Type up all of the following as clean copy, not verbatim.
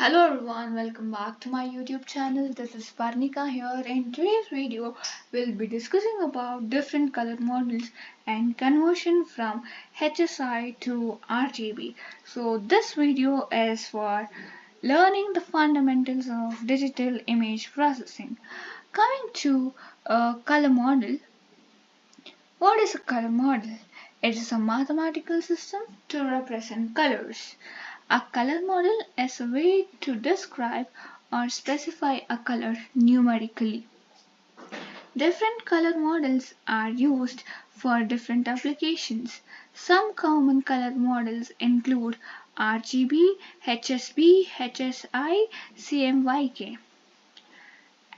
Hello everyone, welcome back to my YouTube channel. This is Parnika here. In today's video, we'll be discussing about different color models and conversion from HSI to RGB. So this video is for learning the fundamentals of digital image processing. Coming to a color model, what is a color model? It is a mathematical system to represent colors. A color model is a way to describe or specify a color numerically. Different color models are used for different applications. Some common color models include RGB, HSB, HSI, CMYK,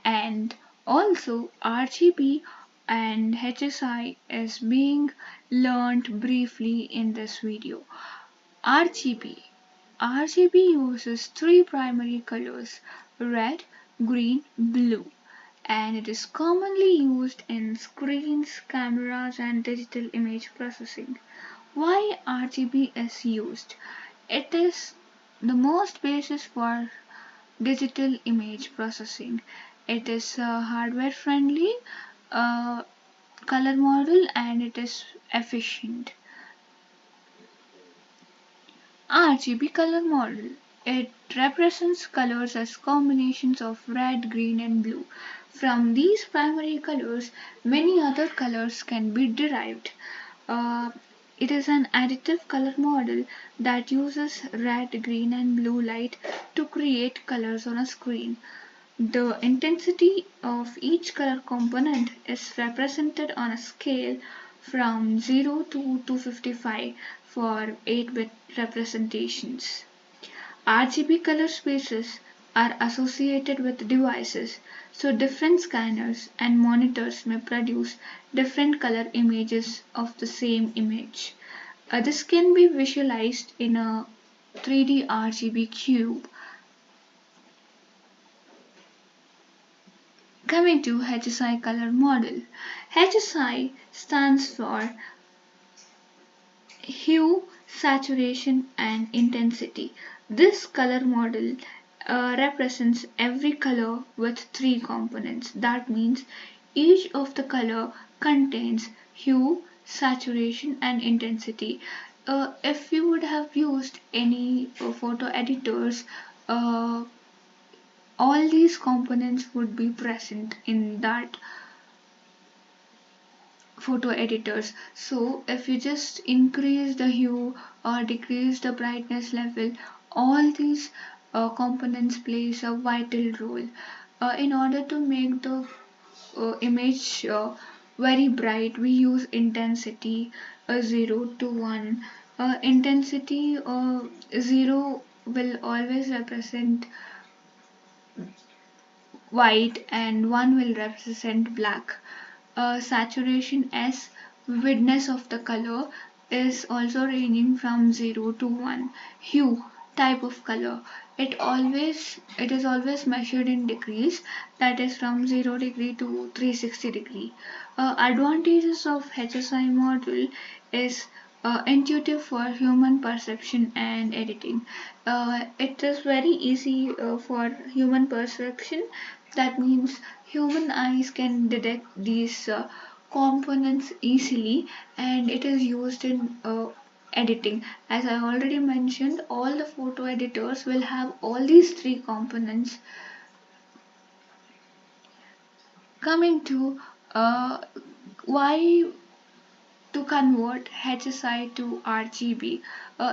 and also RGB and HSI is being learned briefly in this video. RGB uses three primary colors: red, green, blue, and it is commonly used in screens, cameras, and digital image processing. Why RGB is used? It is the most basis for digital image processing. It is a hardware friendly color model and it is efficient. RGB color model. It represents colors as combinations of red, green, and blue. From these primary colors, many other colors can be derived. Uh, it is an additive color model that uses red, green, and blue light to create colors on a screen. The intensity of each color component is represented on a scale from 0 to 255 for 8-bit representations. RGB color spaces are associated with devices, so different scanners and monitors may produce different color images of the same image. This can be visualized in a 3D RGB cube. Coming to HSI color model. HSI stands for hue, saturation, and intensity. This color model represents every color with three components. That means each of the color contains hue, saturation, and intensity. If you would have used any photo editors, all these components would be present in that photo editors. So if you just increase the hue or decrease the brightness level, all these components plays a vital role in order to make the image very bright. We use intensity 0 to 1. Intensity 0 will always represent white and 1 will represent black. Saturation S, vividness of the color, is also ranging from 0 to 1. Hue, type of color, it is always measured in degrees, that is from 0 degree to 360 degree. Advantages of HSI model is intuitive for human perception and editing. It is very easy for human perception. That means human eyes can detect these components easily, and it is used in editing. As I already mentioned, all the photo editors will have all these three components. Coming to why to convert HSI to RGB.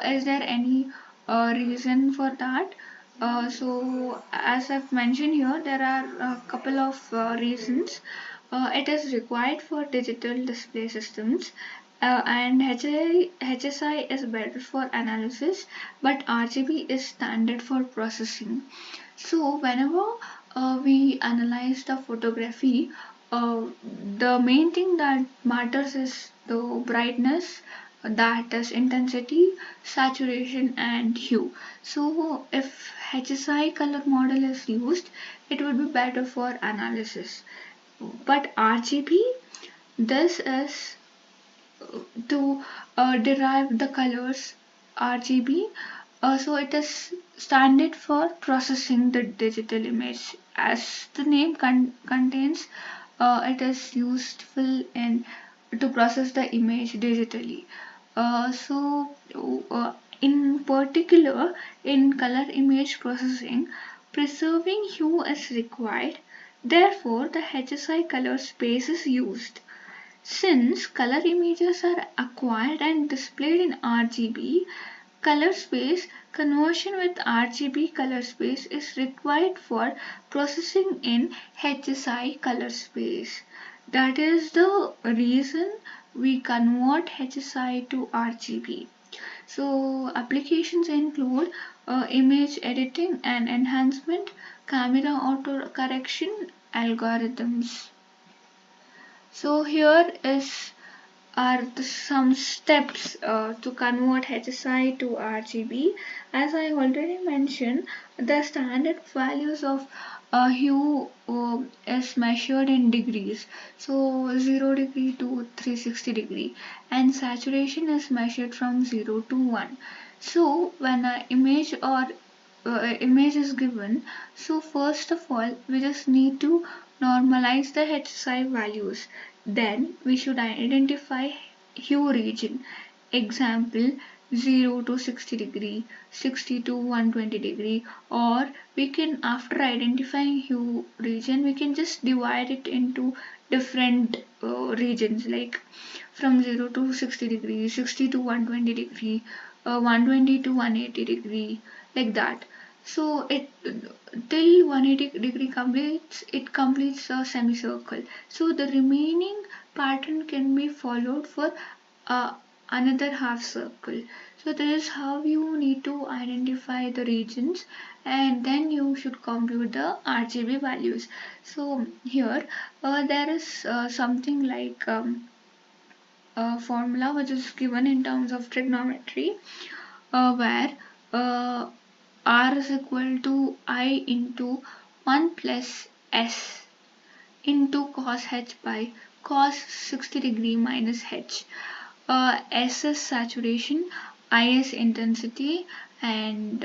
Is there any reason for that? So as I've mentioned here, there are a couple of reasons. It is required for digital display systems, and HSI is better for analysis, but RGB is standard for processing. So whenever we analyze the photography, uh, the main thing that matters is the brightness, that is intensity, saturation, and hue. So if HSI color model is used, it would be better for analysis. But RGB, this is to derive the colors. RGB So it is standard for processing the digital image. As the name contains, it is useful in to process the image digitally. In particular, in color image processing, preserving hue is required. Therefore, the HSI color space is used. Since color images are acquired and displayed in RGB, color space conversion with RGB color space is required for processing in HSI color space. That is the reason we convert HSI to RGB. So applications include image editing and enhancement, camera auto correction algorithms. So here is are some steps to convert HSI to RGB. As I already mentioned, the standard values of hue is measured in degrees. So 0 degree to 360 degree, and saturation is measured from 0 to 1. So when an image is given, so first of all we just need to normalize the HSI values. Then we should identify hue region. Example, 0 to 60 degree, 60 to 120 degree, or we can, after identifying hue region, we can just divide it into different regions, like from 0 to 60 degree, 60 to 120 degree, 120 to 180 degree, like that. So it till 180 degree completes a semicircle. So the remaining pattern can be followed for uh, another half circle. So this is how you need to identify the regions, and then you should compute the RGB values. So here there is something like a formula which is given in terms of trigonometry, where uh, R is equal to I into 1 plus S into cos h by cos 60 degree minus h. S is saturation, I is intensity, and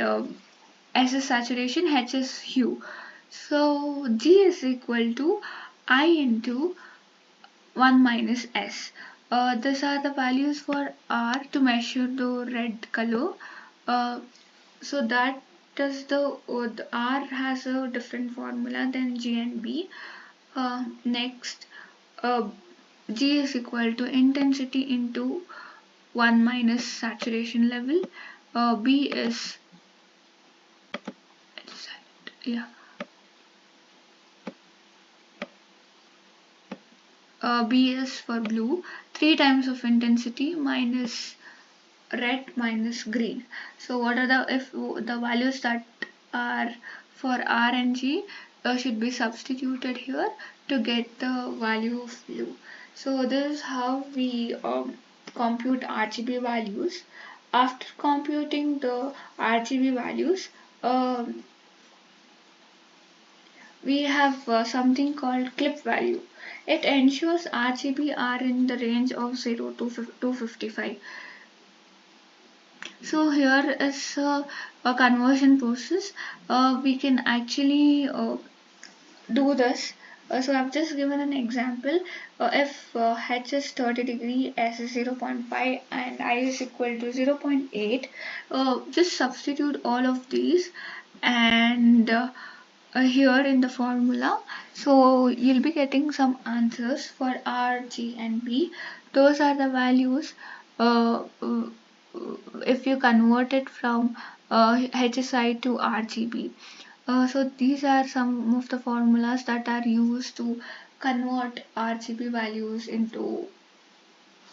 S is saturation, H is hue. So G is equal to I into 1 minus S. These are the values for R to measure the red color. Uh, so that does the R has a different formula than G and B. Next, uh, G is equal to intensity into 1 minus saturation level. B is, yeah, B is for blue, 3 times of intensity minus red minus green. So what are the values that are for R and G should be substituted here to get the value of blue. So this is how we compute RGB values. After computing the RGB values, we have something called clip value. It ensures RGB are in the range of 0 to 255. So here is a conversion process. We can actually do this. So I've just given an example. If H is 30 degree, S is 0.5 and I is equal to 0.8, just substitute all of these and here in the formula. So you'll be getting some answers for R, G and B. Those are the values if you convert it from HSI to RGB. So these are some of the formulas that are used to convert RGB values into,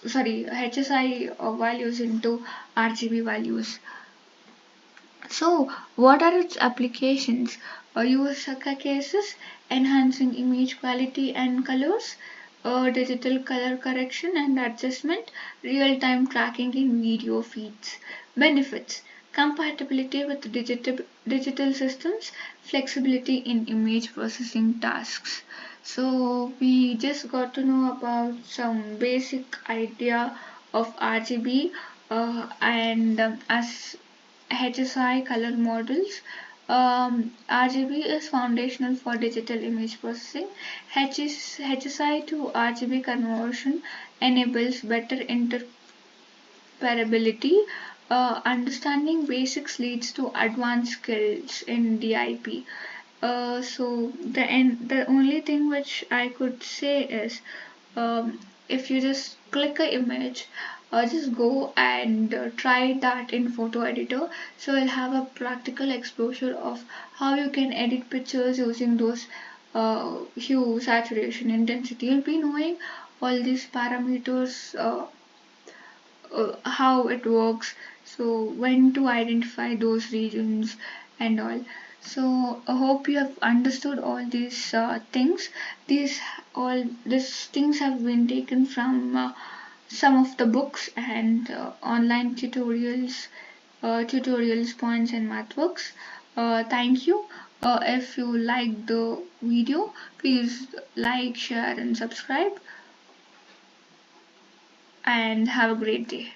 sorry, HSI values into RGB values. So what are its applications? Use cases, enhancing image quality and colors, digital color correction and adjustment, real-time tracking in video feeds. Benefits: compatibility with digital systems, flexibility in image processing tasks. So we just got to know about some basic idea of RGB, and as HSI color models. RGB is foundational for digital image processing. HSI to RGB conversion enables better interoperability. Understanding basics leads to advanced skills in DIP. The only thing which I could say is, if you just click a image, just go and try that in photo editor. So you'll have a practical exposure of how you can edit pictures using those hue, saturation, intensity. You'll be knowing all these parameters, how it works, so when to identify those regions and all. So I hope you have understood all these things. These things have been taken from some of the books and online tutorials, points and math works. Thank you. If you like the video, please like, share and subscribe, and have a great day.